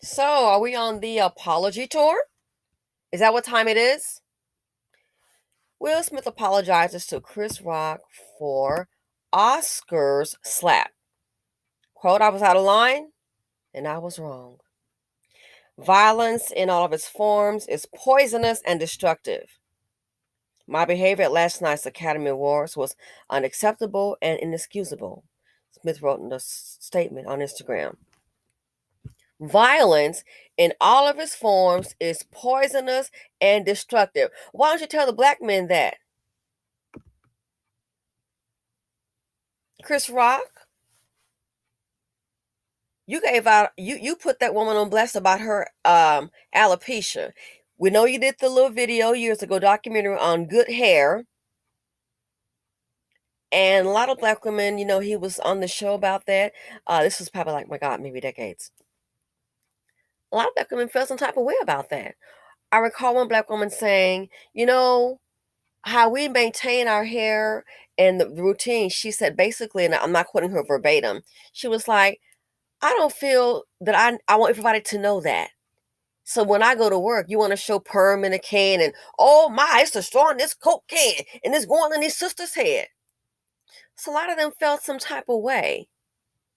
So, are we on the apology tour? Is that what time it is? Will Smith apologizes to Chris Rock for Oscar's slap. Quote, I was out of line and I was wrong. Violence in all of its forms is poisonous and destructive. My behavior at last night's Academy Awards was unacceptable and inexcusable, Smith wrote in a statement on Instagram. Violence in all of its forms is poisonous and destructive. Why don't you tell the black men that? Chris Rock, you gave out you put that woman on blast about her alopecia. We know you did the little video years ago, documentary on good hair. And a lot of black women, he was on the show about that. This was probably like, my God, maybe decades. A lot of black women felt some type of way about that. I recall one black woman saying, how we maintain our hair and the routine. She said basically, and I'm not quoting her verbatim, she was like, I don't feel that I want everybody to know that. So when I go to work, you want to show perm in a can and, oh my, it's destroying this Coke can and it's going in these sisters' head. So a lot of them felt some type of way.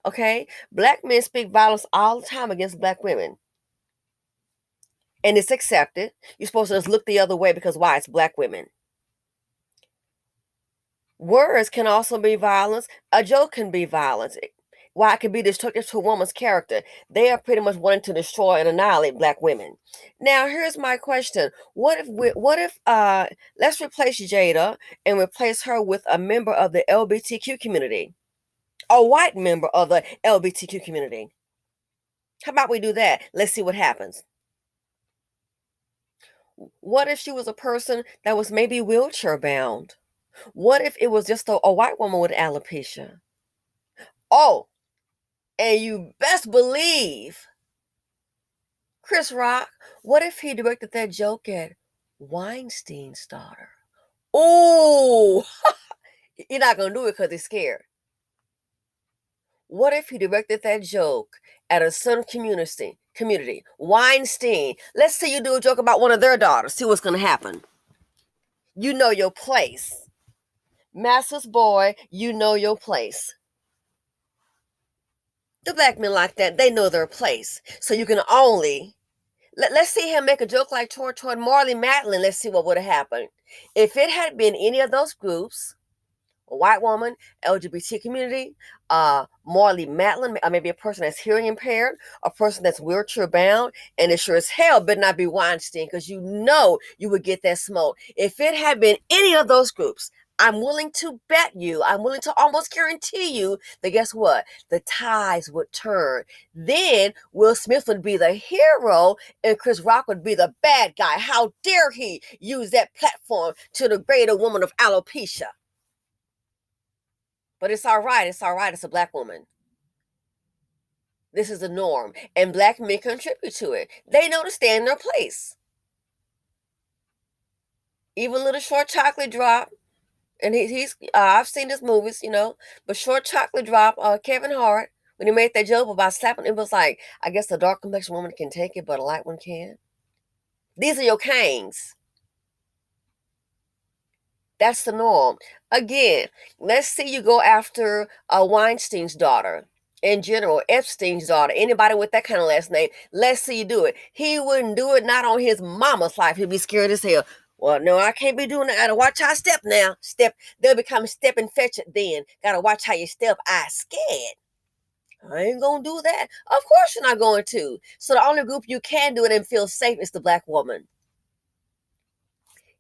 Okay? Black men speak violence all the time against black women. And it's accepted. You're supposed to just look the other way because why? It's black women. Words can also be violence. A joke can be violence. Why it can be destructive to a woman's character. They are pretty much wanting to destroy and annihilate black women. Now, here's my question. What if let's replace Jada and replace her with a member of the LGBTQ community? A white member of the LGBTQ community. How about we do that? Let's see what happens. What if she was a person that was maybe wheelchair bound? What if it was just a white woman with alopecia? Oh, and you best believe, Chris Rock, what if he directed that joke at Weinstein's daughter? Oh, you're not going to do it because he's scared. What if he directed that joke at a certain community? Weinstein. Let's say you do a joke about one of their daughters. See what's going to happen. You know your place. Master's boy, you know your place. The black men like that, they know their place. So you can only let's see him make a joke like toward Marley Matlin. Let's see what would have happened. If it had been any of those groups, a white woman, LGBT community, Marley Matlin, maybe a person that's hearing impaired, a person that's wheelchair bound, and it sure as hell better not be Weinstein because you know you would get that smoke. If it had been any of those groups, I'm willing to bet you, I'm willing to almost guarantee you that guess what? The tides would turn. Then Will Smith would be the hero and Chris Rock would be the bad guy. How dare he use that platform to degrade a woman of alopecia? But it's all right. It's all right. It's a black woman. This is the norm. And black men contribute to it. They know to stay in their place. Even Little Short Chocolate Drop, and he's I've seen his movies, but Short Chocolate Drop, Kevin Hart, when he made that joke about slapping, it was like, I guess the dark complexion woman can take it, but a light one can't. These are your kings. That's the norm. Again, let's say you go after Weinstein's daughter. In general, Epstein's daughter, anybody with that kind of last name, let's see you do it. He wouldn't do it, not on his mama's life. He'd be scared as hell. Well, no, I can't be doing that. I gotta watch how I step now. They'll become step and fetch it then. Gotta watch how you step. I scared. I ain't gonna do that. Of course you're not going to. So the only group you can do it and feel safe is the black woman.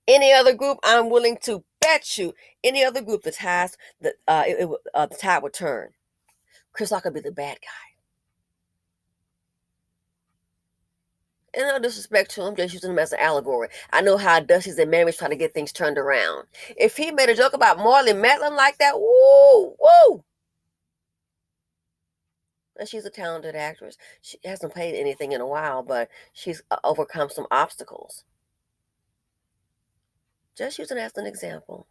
Any other group, I'm willing to bet you, any other group, the tide would turn. Chris Rock could be the bad guy. And no disrespect to him, just using him as an allegory. I know how Dusty's and Mary's trying to get things turned around. If he made a joke about Marley Matlin like that, woo. And she's a talented actress. She hasn't played anything in a while, but she's overcome some obstacles. Just using it as an example.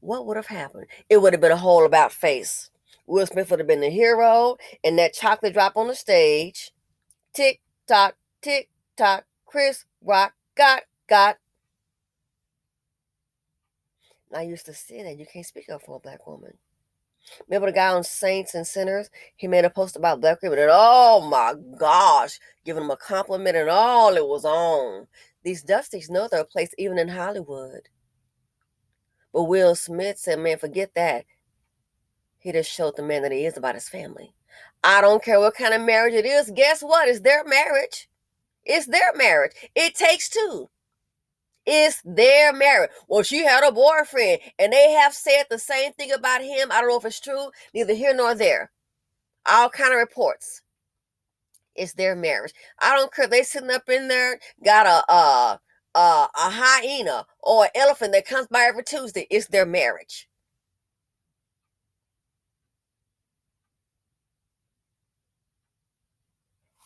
What would have happened? It would have been a whole about face. Will Smith would have been the hero, and that chocolate drop on the stage. Tick, tock, tick tock. Chris Rock got. I used to say that you can't speak up for a black woman. Remember the guy on Saints and Sinners? He made a post about black women, and oh my gosh, giving him a compliment and all it was on. These dusties know their place even in Hollywood. But Will Smith said, man, forget that. He just showed the man that he is about his family. I don't care what kind of marriage it is. Guess what? It's their marriage. It's their marriage. It takes two. It's their marriage. Well, she had a boyfriend, and they have said the same thing about him. I don't know if it's true. Neither here nor there. All kind of reports. It's their marriage. I don't care if they sitting up in there, got a hyena or an elephant that comes by every Tuesday. It's their marriage.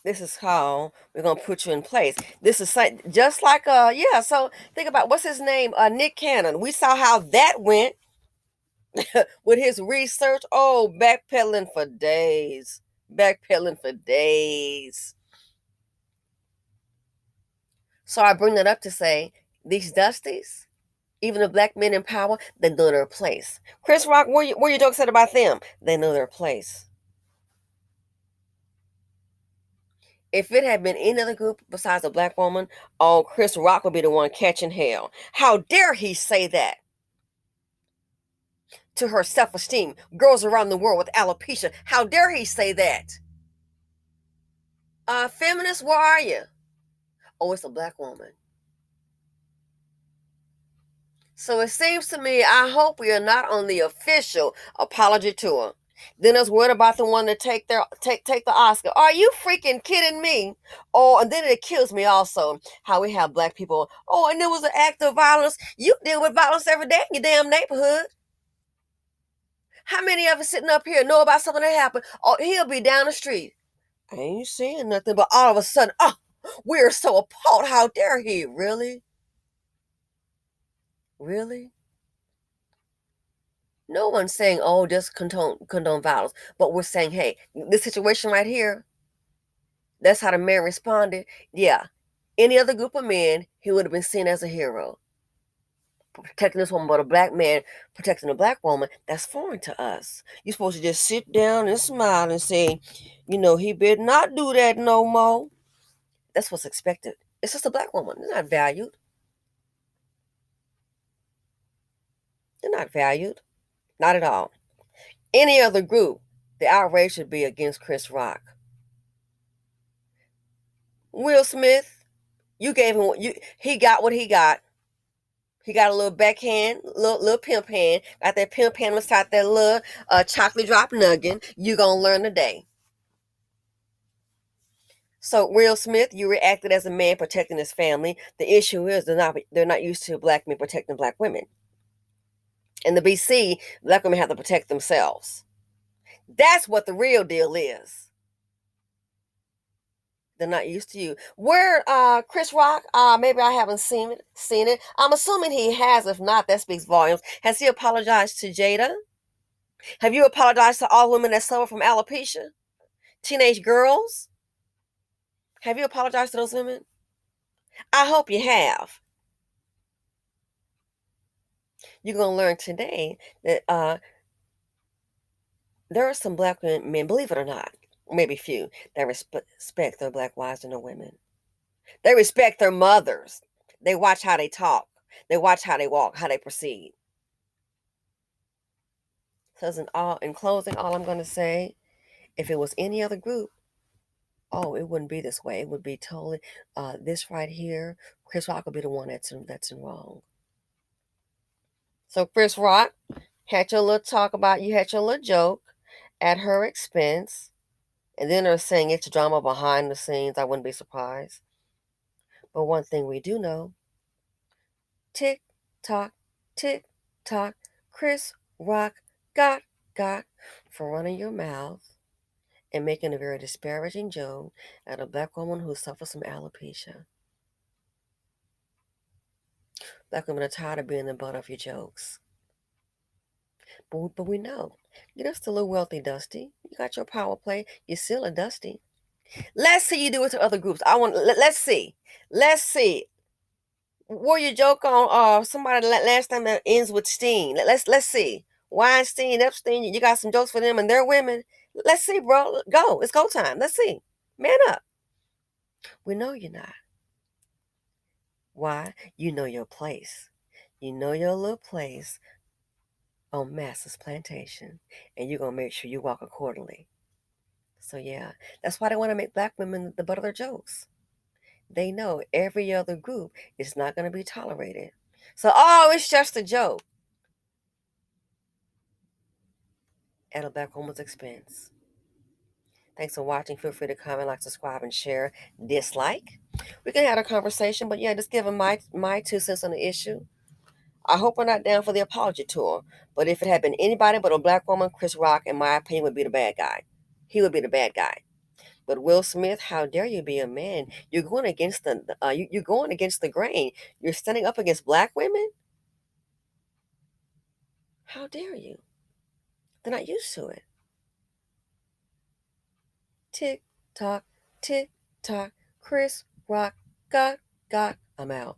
This is how we're gonna put you in place. This is just like yeah. So think about what's his name, Nick Cannon. We saw how that went with his research. Oh, backpedaling for days, backpedaling for days. So I bring that up to say these dusties, even the black men in power, they know their place. Chris Rock, where your jokes said about them? They know their place. If it had been any other group besides a black woman, oh, Chris Rock would be the one catching hell. How dare he say that to her self-esteem? Girls around the world with alopecia. How dare he say that? Feminist, where are you? Oh, it's a black woman. So it seems to me, I hope we are not on the official apology tour. Then us worried about the one that take the Oscar. Are you freaking kidding me? Oh, and then it kills me also how we have black people. Oh, and there was an act of violence. You deal with violence every day in your damn neighborhood. How many of us sitting up here know about something that happened? Oh, he'll be down the street. I ain't saying nothing, but all of a sudden, oh, we're so appalled. How dare he? Really? Really? No one's saying, oh, just condone violence. But we're saying, hey, this situation right here, that's how the man responded. Yeah. Any other group of men, he would have been seen as a hero. Protecting this woman, but a black man protecting a black woman, that's foreign to us. You're supposed to just sit down and smile and say, he better not do that no more. That's what's expected. It's just a black woman. They're not valued. They're not valued. Not at all. Any other group, the outrage should be against Chris Rock. Will Smith, you gave him he got what he got. He got a little backhand, little pimp hand. Got that pimp hand beside that little chocolate drop nugget. You gonna learn today. So Will Smith, you reacted as a man protecting his family. The issue is they're not used to black men protecting black women. In the BC, black women have to protect themselves. That's what the real deal is. They're not used to you. Where Chris Rock, maybe I haven't seen it. I'm assuming he has. If not, that speaks volumes. Has he apologized to Jada? Have you apologized to all women that suffer from alopecia? Teenage girls? Have you apologized to those women? I hope you have. You're going to learn today that there are some black men, believe it or not, maybe few, that respect their black wives and their women. They respect their mothers. They watch how they talk. They watch how they walk, how they proceed. So in closing, all I'm going to say, if it was any other group, oh, it wouldn't be this way. It would be totally this right here. Chris Rock would be the one that's in wrong. So Chris Rock had your little talk about you had your little joke at her expense, and then they're saying it's drama behind the scenes. I wouldn't be surprised. But one thing we do know: tick tock, tick tock. Chris Rock got for running your mouth and making a very disparaging joke at a black woman who suffers from alopecia. Black women are tired of being the butt of your jokes. But we know. You're just a little wealthy, Dusty. You got your power play. You're still a Dusty. Let's see you do it to other groups. Let's see. Let's see. Where you joke on somebody last time that ends with Steen. Let's see. Weinstein, Epstein, you got some jokes for them and their women. Let's see, bro. Go. It's go time. Let's see. Man up. We know you're not. Why? You know your place. You know your little place on Master's plantation. And you're gonna make sure you walk accordingly. So yeah, that's why they want to make black women the butt of their jokes. They know every other group is not going to be tolerated. So, oh, it's just a joke at a black woman's expense. Thanks for watching. Feel free to comment, like, subscribe, and share. Dislike. We can have a conversation, but yeah, just giving my 2 cents on the issue. I hope we're not down for the apology tour. But if it had been anybody but a black woman, Chris Rock, in my opinion, would be the bad guy. He would be the bad guy. But Will Smith, how dare you be a man? You're going against you're going against the grain. You're standing up against black women. How dare you? They're not used to it. Tick tock, tick tock. Chris Rock, got. I'm out.